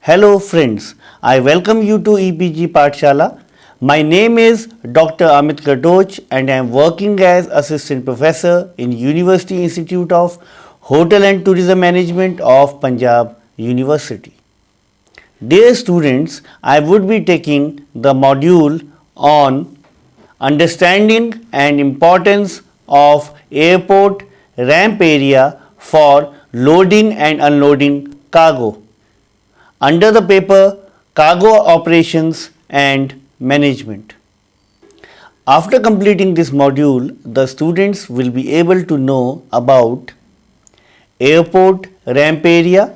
Hello friends, I welcome you to EPG Pathshala. My name is Dr. Amit Katoch and I am working as Assistant Professor in University Institute of Hotel and Tourism Management of Punjab University. Dear students, I would be taking the module on understanding and importance of airport ramp area for loading and unloading cargo under the paper Cargo Operations and Management. After completing this module, the students will be able to know about airport ramp area,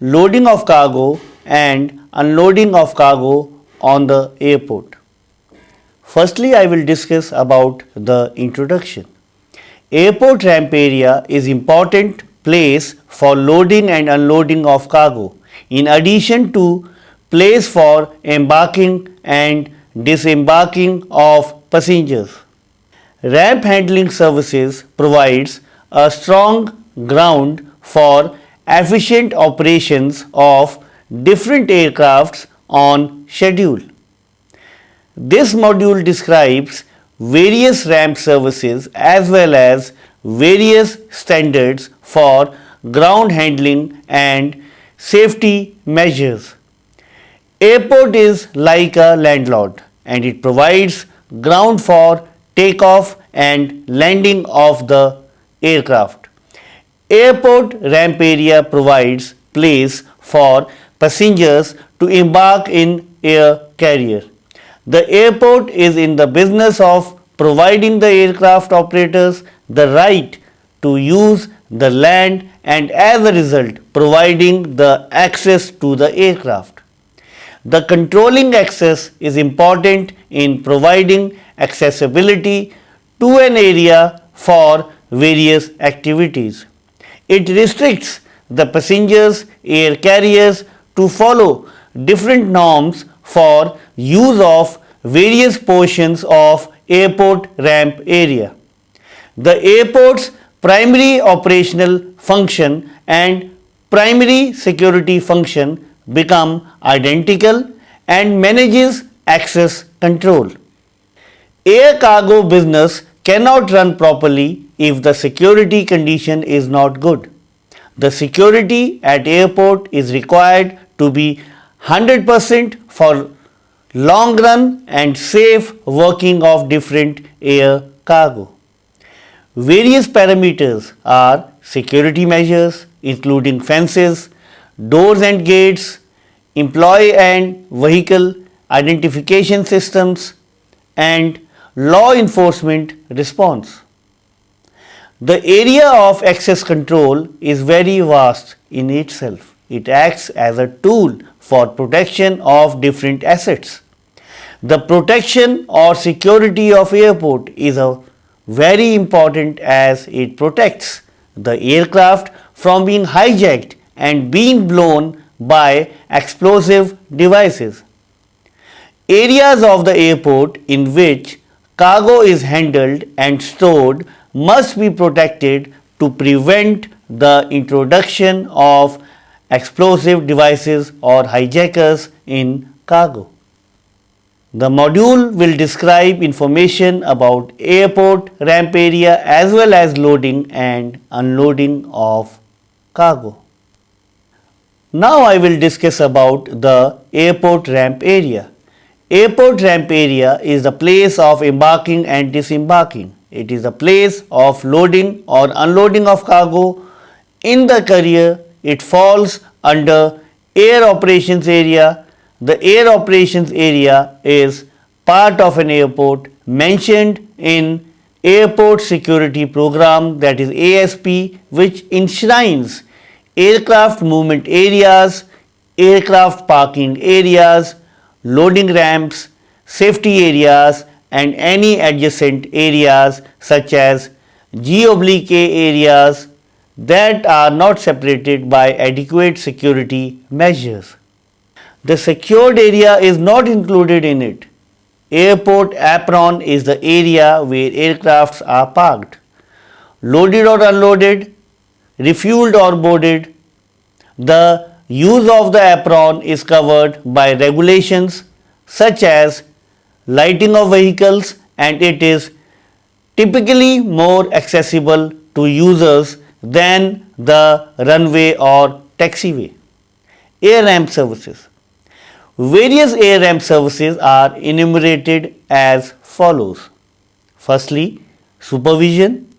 loading of cargo and unloading of cargo on the airport. Firstly, I will discuss about the introduction. Airport ramp area is important place for loading and unloading of cargo, in addition to place for embarking and disembarking of passengers. Ramp handling services provides a strong ground for efficient operations of different aircrafts on schedule. This module describes various ramp services as well as various standards for ground handling and safety measures. Airport is like a landlord and it provides ground for takeoff and landing of the aircraft. Airport ramp area provides place for passengers to embark in air carrier. The airport is in the business of providing the aircraft operators the right to use the land and as a result providing the access to the aircraft. The controlling access is important in providing accessibility to an area for various activities. It restricts the passengers air carriers to follow different norms for use of various portions of airport ramp area. The airport's primary operational function and primary security function become identical and manages access control. Air cargo business cannot run properly if the security condition is not good. The security at airport is required to be 100% for long run and safe working of different air cargo. Various parameters are security measures including fences, doors and gates, employee and vehicle identification systems and law enforcement response. The area of access control is very vast in itself. It acts as a tool for protection of different assets. The protection or security of airport is a very important as it protects the aircraft from being hijacked and being blown by explosive devices. Areas of the airport in which cargo is handled and stored must be protected to prevent the introduction of explosive devices or hijackers in cargo. The module will describe information about airport ramp area as well as loading and unloading of cargo. Now I will discuss about the airport ramp area. Airport ramp area is the place of embarking and disembarking. It is a place of loading or unloading of cargo in the carrier. It falls under air operations area. The air operations area is part of an airport mentioned in Airport Security Program, that is ASP, which enshrines aircraft movement areas, aircraft parking areas, loading ramps, safety areas and any adjacent areas such as G/A areas that are not separated by adequate security measures. The secured area is not included in it. Airport apron is the area where aircrafts are parked, loaded or unloaded, refueled or boarded. The use of the apron is covered by regulations such as lighting of vehicles, and it is typically more accessible to users than the runway or taxiway. Air ramp services. Various air ramp services are enumerated as follows. Firstly, supervision.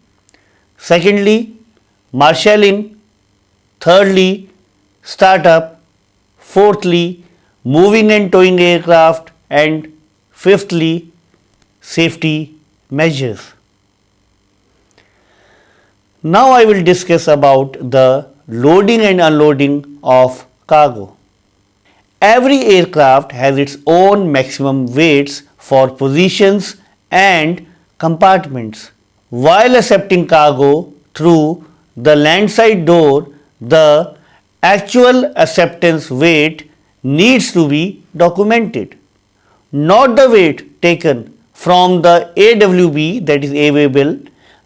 Secondly, marshalling. Thirdly, startup. Fourthly, moving and towing aircraft. And fifthly, safety measures. Now I will discuss about the loading and unloading of cargo. Every aircraft has its own maximum weights for positions and compartments. While accepting cargo through the landside door, the actual acceptance weight needs to be documented. Not the weight taken from the AWB, that is AWB bill.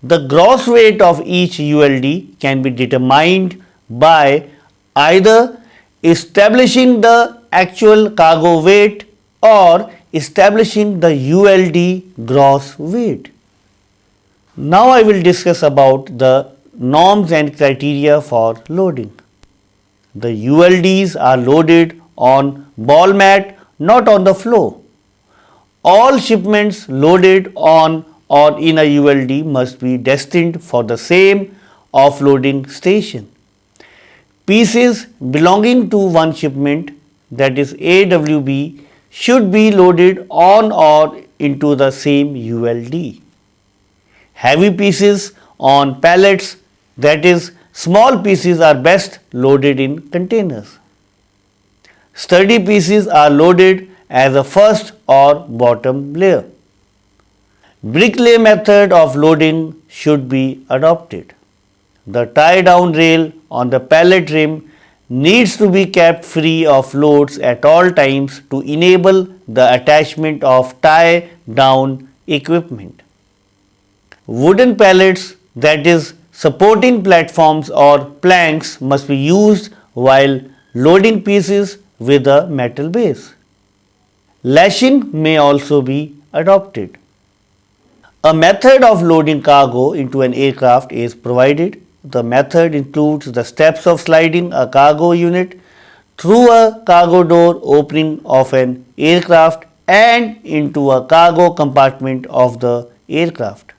The gross weight of each ULD can be determined by either establishing the actual cargo weight or establishing the ULD gross weight. Now I will discuss about the norms and criteria for loading. The ULDs are loaded on ball mat, not on the floor. All shipments loaded on or in a ULD must be destined for the same offloading station. Pieces belonging to one shipment, that is AWB, should be loaded on or into the same ULD. Heavy pieces on pallets, that is small pieces, are best loaded in containers. Sturdy pieces are loaded as a first or bottom layer. Bricklay method of loading should be adopted. The tie-down rail on the pallet rim needs to be kept free of loads at all times to enable the attachment of tie-down equipment. Wooden pallets, that is supporting platforms or planks, must be used while loading pieces with a metal base. Lashing may also be adopted. A method of loading cargo into an aircraft is provided. The method includes the steps of sliding a cargo unit through a cargo door opening of an aircraft and into a cargo compartment of the aircraft.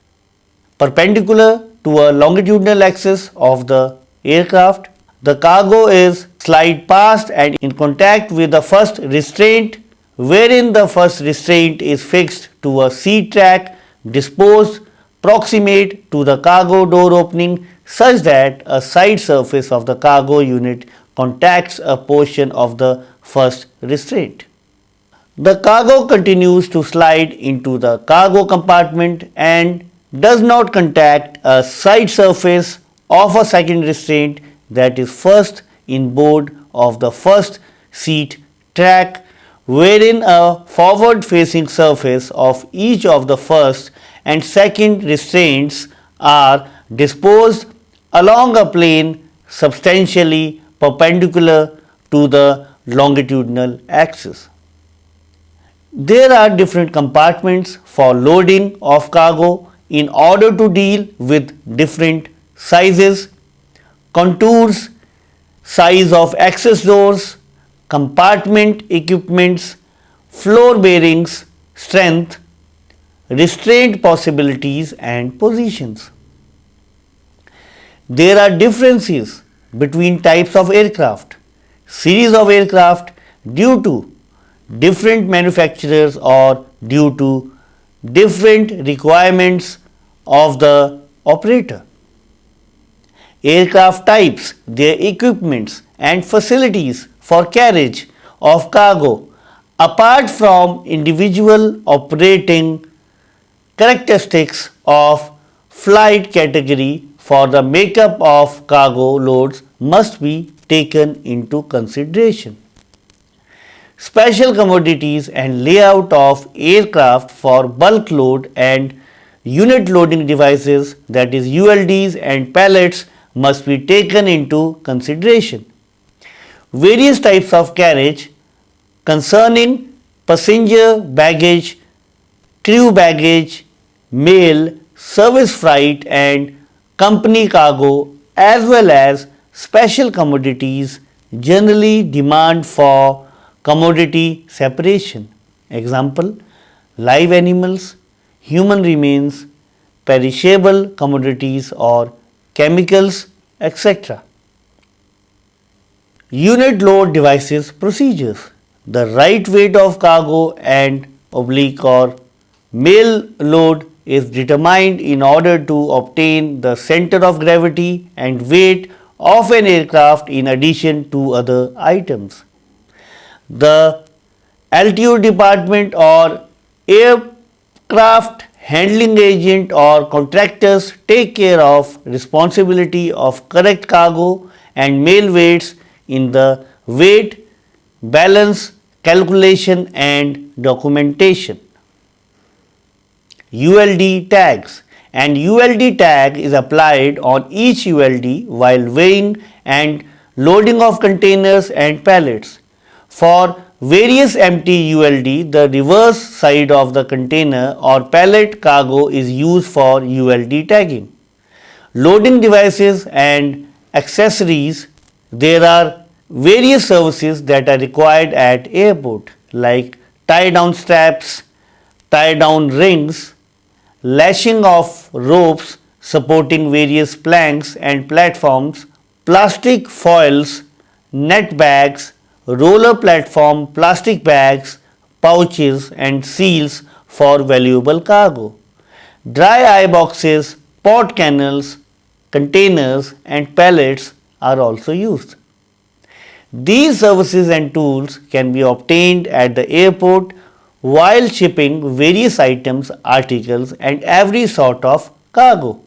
Perpendicular to a longitudinal axis of the aircraft, the cargo is slid past and in contact with the first restraint, wherein the first restraint is fixed to a seat track disposed proximate to the cargo door opening such that a side surface of the cargo unit contacts a portion of the first restraint. The cargo continues to slide into the cargo compartment and does not contact a side surface of a second restraint, that is first inboard of the first seat track, wherein a forward facing surface of each of the first and second restraints are disposed along a plane substantially perpendicular to the longitudinal axis. There are different compartments for loading of cargo in order to deal with different sizes, contours, size of access doors, compartment equipments, floor bearings, strength, restraint possibilities and positions. There are differences between types of aircraft, series of aircraft due to different manufacturers or due to different requirements of the operator. Aircraft types, their equipments and facilities for carriage of cargo apart from individual operating characteristics of flight category for the makeup of cargo loads must be taken into consideration. Special commodities and layout of aircraft for bulk load and unit loading devices, that is ULDs and pallets, must be taken into consideration. various types of carriage concerning passenger baggage, crew baggage, mail, service freight and company cargo as well as special commodities generally demand for commodity separation. Example, live animals, human remains, perishable commodities or chemicals, etc. Unit load devices procedures. The right weight of cargo and oblique or mail load is determined in order to obtain the center of gravity and weight of an aircraft in addition to other items. The LTO department or aircraft handling agent or contractors take care of responsibility of correct cargo and mail weights in the weight, balance, calculation and documentation. ULD tags, and ULD tag is applied on each ULD while weighing and loading of containers and pallets. For various empty ULD, the reverse side of the container or pallet cargo is used for ULD tagging. Loading devices and accessories. There are various services that are required at airport like tie down straps, tie down rings, lashing of ropes supporting various planks and platforms, plastic foils, net bags, roller platform plastic bags, pouches and seals for valuable cargo, dry eye boxes, pot cannons, containers and pallets are also used. These services and tools can be obtained at the airport while shipping various items, articles and every sort of cargo.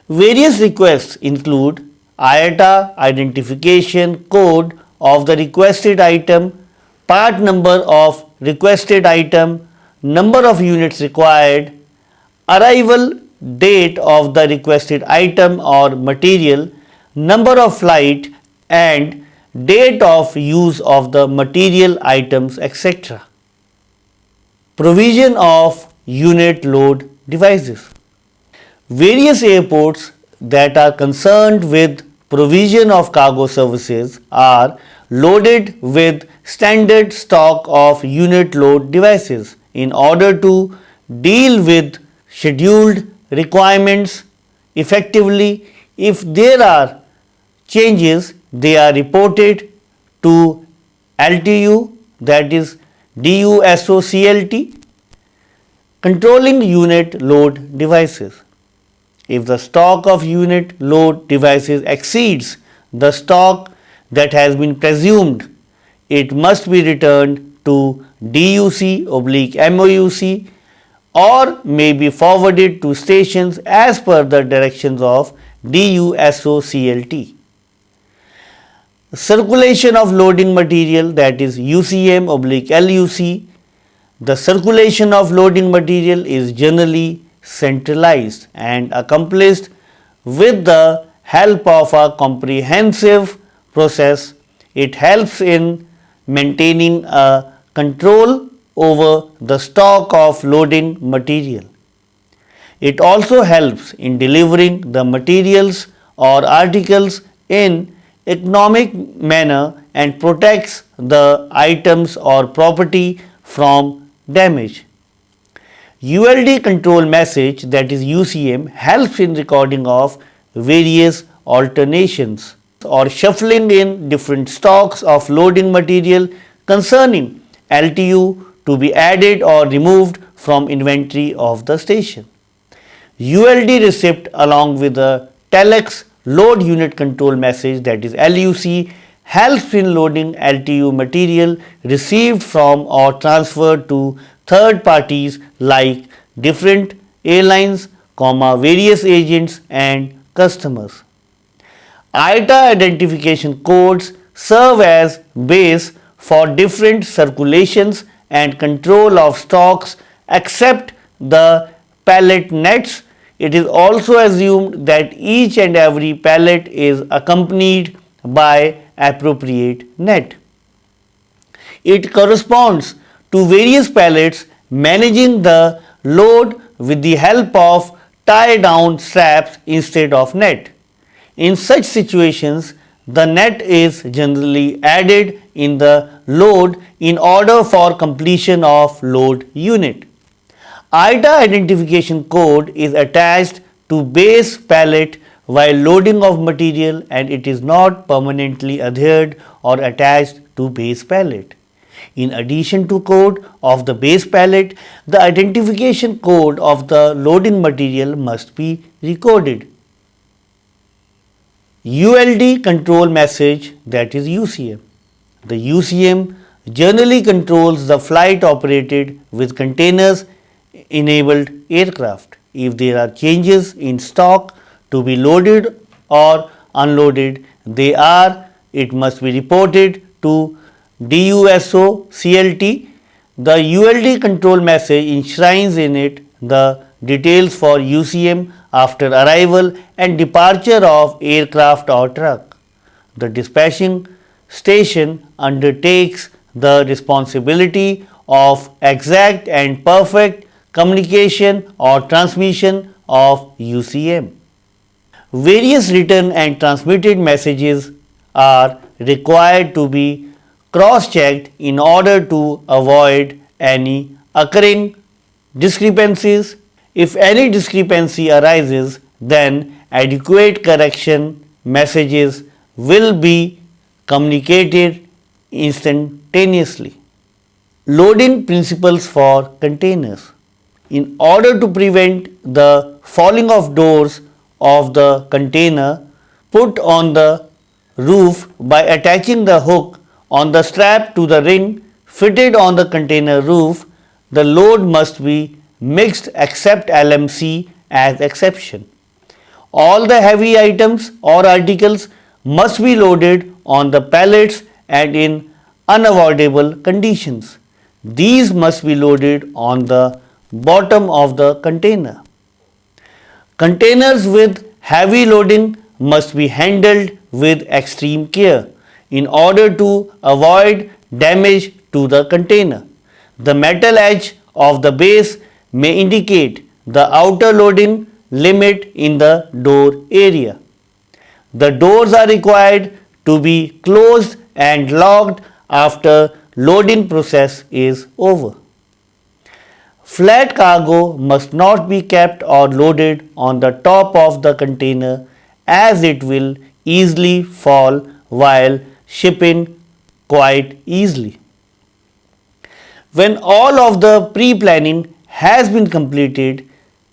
Various requests include IATA identification code of the requested item, part number of requested item, number of units required, arrival date of the requested item or material, number of flight and date of use of the material items, etc. Provision of unit load devices. Various airports that are concerned with provision of cargo services are loaded with standard stock of unit load devices in order to deal with scheduled requirements effectively. If there are changes, they are reported to LTU, that is DUSOCLT, controlling unit load devices. If the stock of unit load devices exceeds the stock that has been presumed, it must be returned to DUC/MOUC or may be forwarded to stations as per the directions of DUSOCLT. Circulation of loading material, that is UCM/LUC. The circulation of loading material is generally centralized and accomplished with the help of a comprehensive process. It helps in maintaining a control over the stock of loading material. It also helps in delivering the materials or articles in economic manner and protects the items or property from damage. ULD control message, that is UCM, helps in recording of various alternations or shuffling in different stocks of loading material concerning LTU to be added or removed from inventory of the station. ULD receipt along with the telex load unit control message, that is LUC, helps in loading LTU material received from or transferred to third parties like different airlines, various agents and customers. IATA identification codes serve as base for different circulations and control of stocks except the pallet nets. It is also assumed that each and every pallet is accompanied by appropriate net. It corresponds to various pallets managing the load with the help of tie down straps instead of net. In such situations, the net is generally added in the load in order for completion of load unit. ITA identification code is attached to base pallet while loading of material, and it is not permanently adhered or attached to base pallet. In addition to code of the base pallet, the identification code of the loading material must be recorded. ULD control message, that is UCM. The UCM generally controls the flight operated with containers enabled aircraft. If there are changes in stock to be loaded or unloaded, it must be reported to DUSO CLT. The ULD control message enshrines in it the details for UCM after arrival and departure of aircraft or truck. The dispatching station undertakes the responsibility of exact and perfect communication or transmission of UCM. Various written and transmitted messages are required to be cross-checked in order to avoid any occurring discrepancies. If any discrepancy arises, then adequate correction messages will be communicated instantaneously. Loading principles for containers. In order to prevent the falling of doors of the container, put on the roof by attaching the hook on the strap to the ring fitted on the container roof. The load must be mixed except LMC as exception. All the heavy items or articles must be loaded on the pallets and in unavoidable conditions. These must be loaded on the bottom of the container. Containers with heavy loading must be handled with extreme care in order to avoid damage to the container. The metal edge of the base may indicate the outer loading limit in the door area. The doors are required to be closed and locked after loading process is over. Flat cargo must not be kept or loaded on the top of the container as it will easily fall while shipping quite easily. When all of the pre-planning has been completed,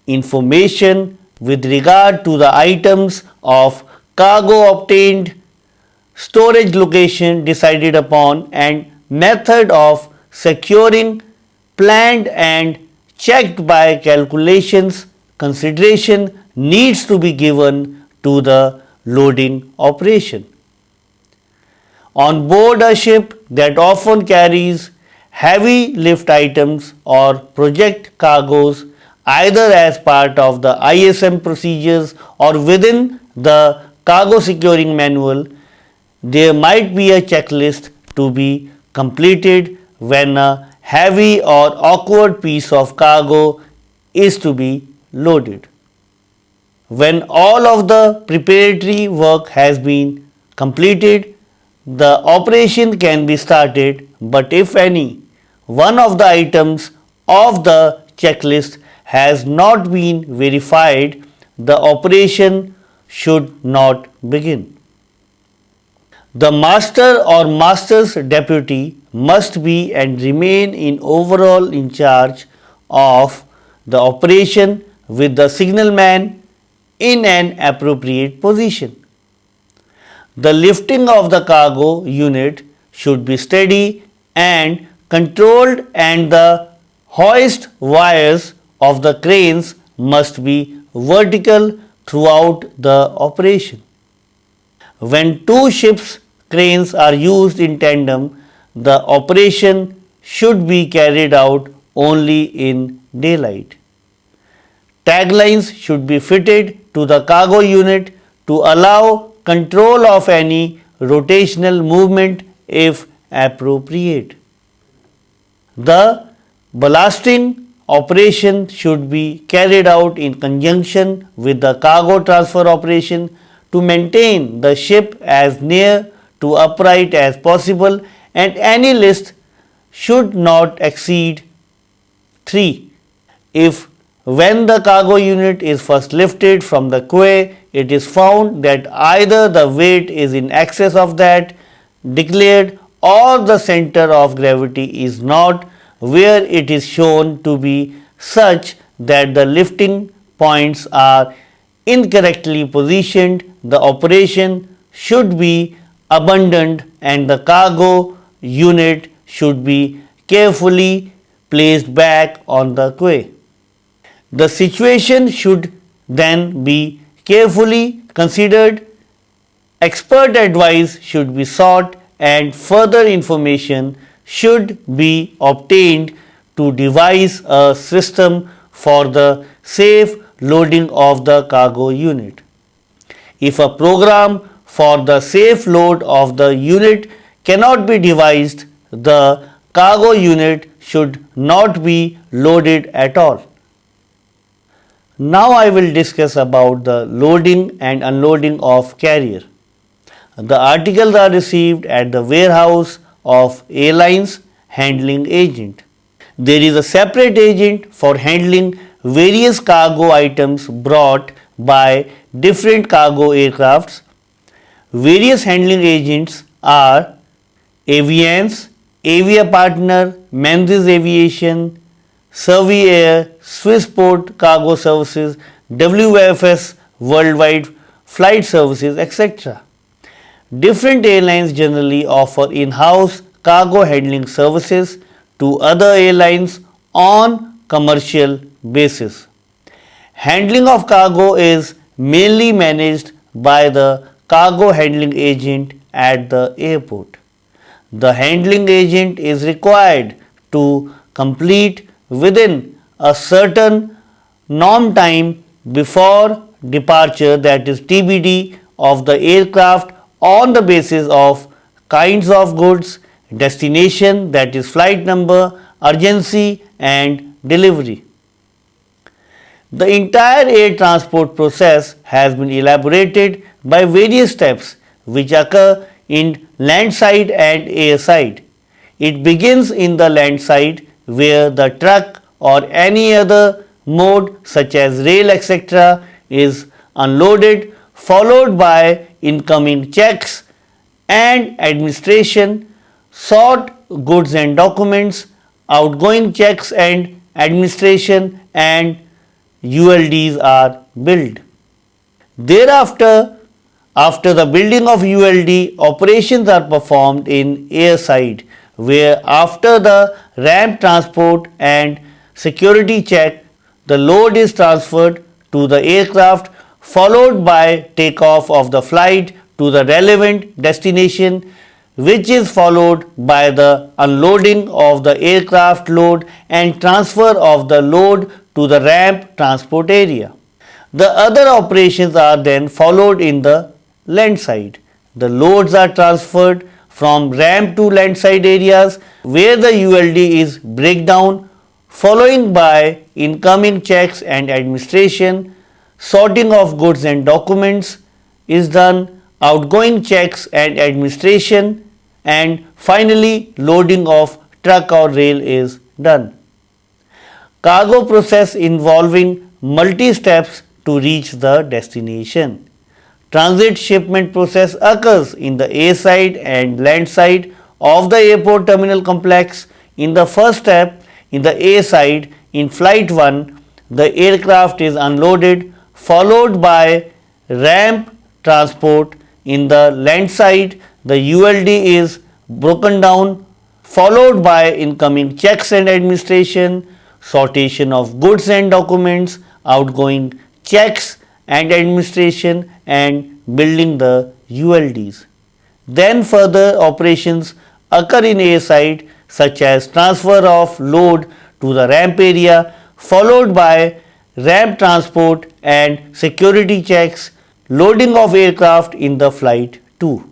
information with regard to the items of cargo obtained, storage location decided upon, and method of securing planned and checked by calculations consideration needs to be given to the loading operation. On board a ship that often carries heavy lift items or project cargoes, either as part of the ISM procedures or within the cargo securing manual, there might be a checklist to be completed when a heavy or awkward piece of cargo is to be loaded. When all of the preparatory work has been completed, the operation can be started, but if any one of the items of the checklist has not been verified, the operation should not begin. The master or master's deputy must be and remain in overall in charge of the operation with the signalman in an appropriate position. The lifting of the cargo unit should be steady and controlled, and the hoist wires of the cranes must be vertical throughout the operation. When two ships' cranes are used in tandem, the operation should be carried out only in daylight. Taglines should be fitted to the cargo unit to allow control of any rotational movement if appropriate. The ballasting operation should be carried out in conjunction with the cargo transfer operation to maintain the ship as near to upright as possible, and any list should not exceed 3. If when the cargo unit is first lifted from the quay, it is found that either the weight is in excess of that declared or the center of gravity is not where it is shown to be such that the lifting points are incorrectly positioned, the operation should be abandoned and the cargo unit should be carefully placed back on the quay. The situation should then be carefully considered, expert advice should be sought, and further information should be obtained to devise a system for the safe loading of the cargo unit. If a program for the safe load of the unit cannot be devised, the cargo unit should not be loaded at all. Now I will discuss about the loading and unloading of carrier. The articles are received at the warehouse of airlines handling agent. There is a separate agent for handling various cargo items brought by different cargo aircrafts. Various handling agents are Aviance, Avia Partner, Menzies Aviation, Serviair, Swissport Cargo Services, WFS Worldwide Flight Services, etc. Different airlines generally offer in-house cargo handling services to other airlines on commercial basis. Handling of cargo is mainly managed by the cargo handling agent at the airport. The handling agent is required to complete within a certain norm time before departure, that is TBD, of the aircraft on the basis of kinds of goods, destination, that is flight number, urgency and delivery. The entire air transport process has been elaborated by various steps which occur in land side and air side. It begins in the land side where the truck or any other mode such as rail etc. is unloaded, followed by incoming checks and administration, sort goods and documents, outgoing checks and administration, and ULDs are billed. Thereafter, after the building of ULD, operations are performed in air side, where after the ramp transport and security check, the load is transferred to the aircraft, followed by takeoff of the flight to the relevant destination, which is followed by the unloading of the aircraft load and transfer of the load to the ramp transport area. The other operations are then followed in the land side. The loads are transferred from ramp to land side areas where the ULD is breakdown, following by incoming checks and administration, sorting of goods and documents is done, outgoing checks and administration, and finally loading of truck or rail is done. Cargo process involving multi steps to reach the destination. Transit shipment process occurs in the air side and land side of the airport terminal complex. In the first step, in the air side, in flight 1, the aircraft is unloaded, followed by ramp transport. In the land side, the ULD is broken down, followed by incoming checks and administration, sortation of goods and documents, outgoing checks and administration, and building the ULDs. Then further operations occur in air side such as transfer of load to the ramp area, followed by ramp transport and security checks, loading of aircraft in the flight 2.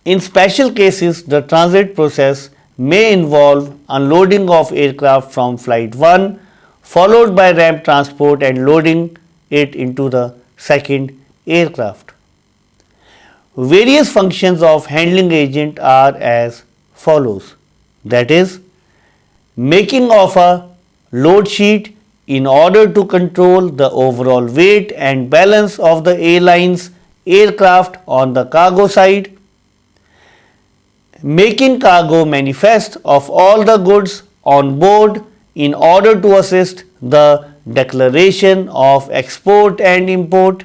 In special cases, the transit process may involve unloading of aircraft from flight 1 followed by ramp transport and loading it into the second aircraft. Various functions of handling agent are as follows, that is, making of a load sheet in order to control the overall weight and balance of the airline's aircraft on the cargo side, making cargo manifest of all the goods on board in order to assist the declaration of export and import,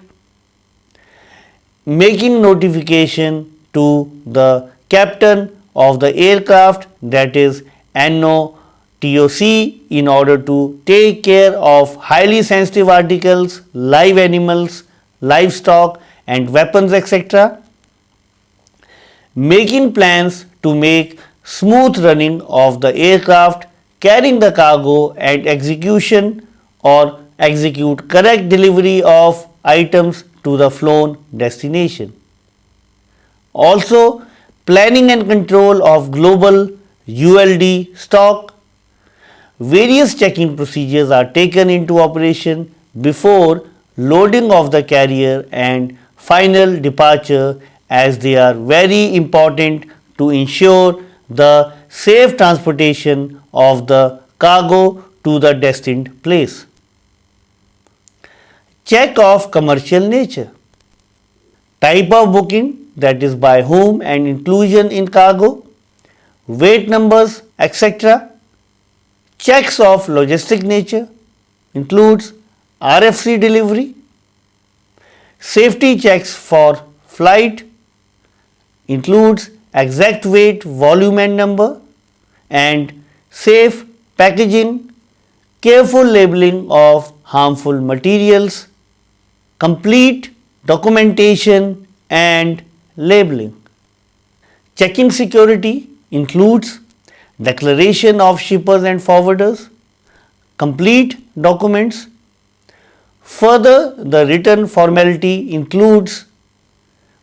making notification to the captain of the aircraft, that is NOTOC, in order to take care of highly sensitive articles, live animals, livestock and weapons, etc. Making plans to make smooth running of the aircraft carrying the cargo and execution or execute correct delivery of items to the flown destination. Also, planning and control of global ULD stock. Various checking procedures are taken into operation before loading of the carrier and final departure, as they are very important to ensure the safe transportation of the cargo to the destined place. Check of commercial nature. Type of booking, that is by whom and inclusion in cargo, weight numbers, etc. Checks of logistic nature includes RFC delivery, safety checks for flight includes exact weight, volume and number, and safe packaging, careful labeling of harmful materials, complete documentation and labeling. Checking security includes declaration of shippers and forwarders, complete documents. Further, the written formality includes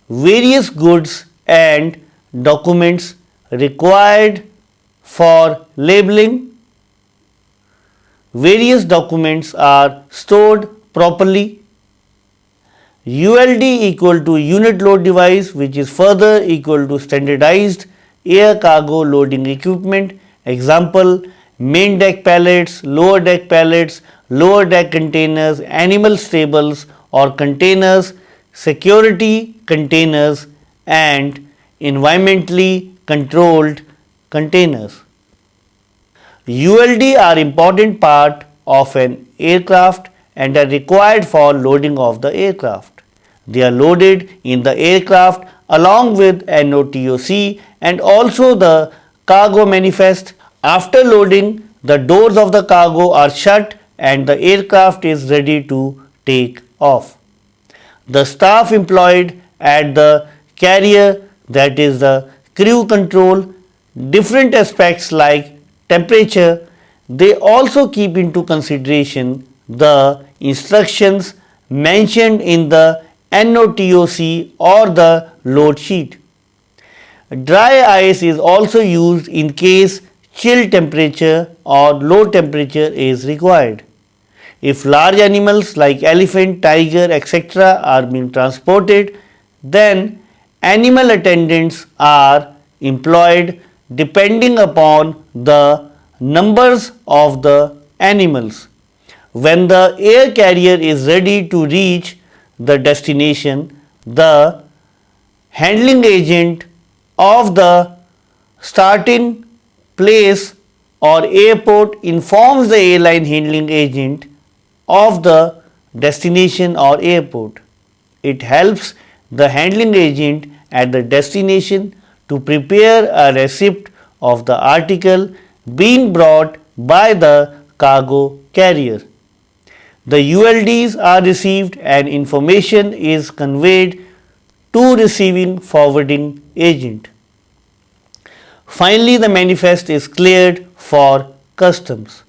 various goods and documents required for labeling. Various documents are stored properly. ULD equal to unit load device, which is further equal to standardized air cargo loading equipment. Example, main deck pallets, lower deck containers, animal stables or containers, security containers and environmentally controlled containers. ULD are important part of an aircraft and are required for loading of the aircraft. They are loaded in the aircraft along with NOTOC and also the cargo manifest. After loading, the doors of the cargo are shut and the aircraft is ready to take off. The staff employed at the carrier, that is the crew, control different aspects like temperature. They also keep into consideration the instructions mentioned in the NOTOC or the load sheet. Dry ice is also used in case chill temperature or low temperature is required. If large animals like elephant, tiger, etc. are being transported, then animal attendants are employed depending upon the numbers of the animals. When the air carrier is ready to reach the destination, the handling agent of the starting place or airport informs the airline handling agent of the destination or airport. It helps the handling agent at the destination to prepare a receipt of the article being brought by the cargo carrier. The ULDs are received and information is conveyed to receiving forwarding agent. Finally, the manifest is cleared for customs.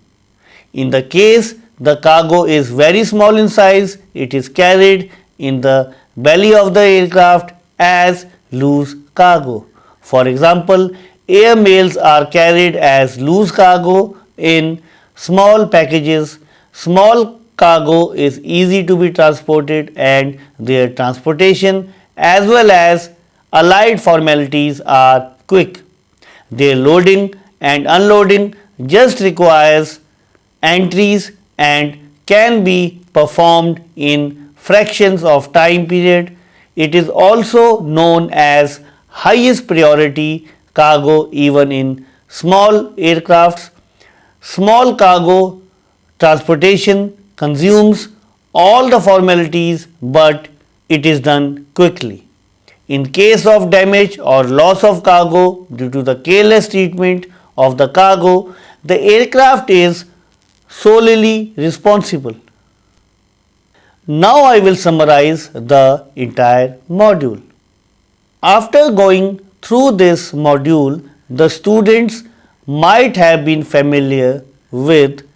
In the case the cargo is very small in size, it is carried in the belly of the aircraft as loose cargo. For example, air mails are carried as loose cargo in small packages. Small cargo is easy to be transported and their transportation as well as allied formalities are quick. Their loading and unloading just requires entries and can be performed in fractions of time period. It is also known as highest priority cargo even in small aircrafts. Small cargo transportation consumes all the formalities but it is done quickly. In case of damage or loss of cargo due to the careless treatment of the cargo, the aircraft is solely responsible. Now I will summarize the entire module. After going through this module, the students might have been familiar with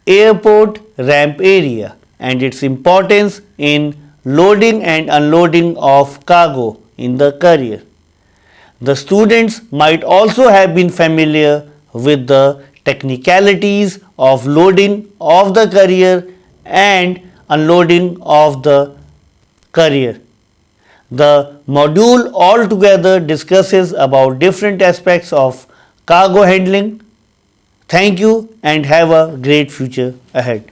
airport ramp area and its importance in loading and unloading of cargo in the carrier. The students might also have been familiar with the technicalities of loading of the carrier and unloading of the carrier. The module altogether discusses about different aspects of cargo handling. Thank you and have a great future ahead.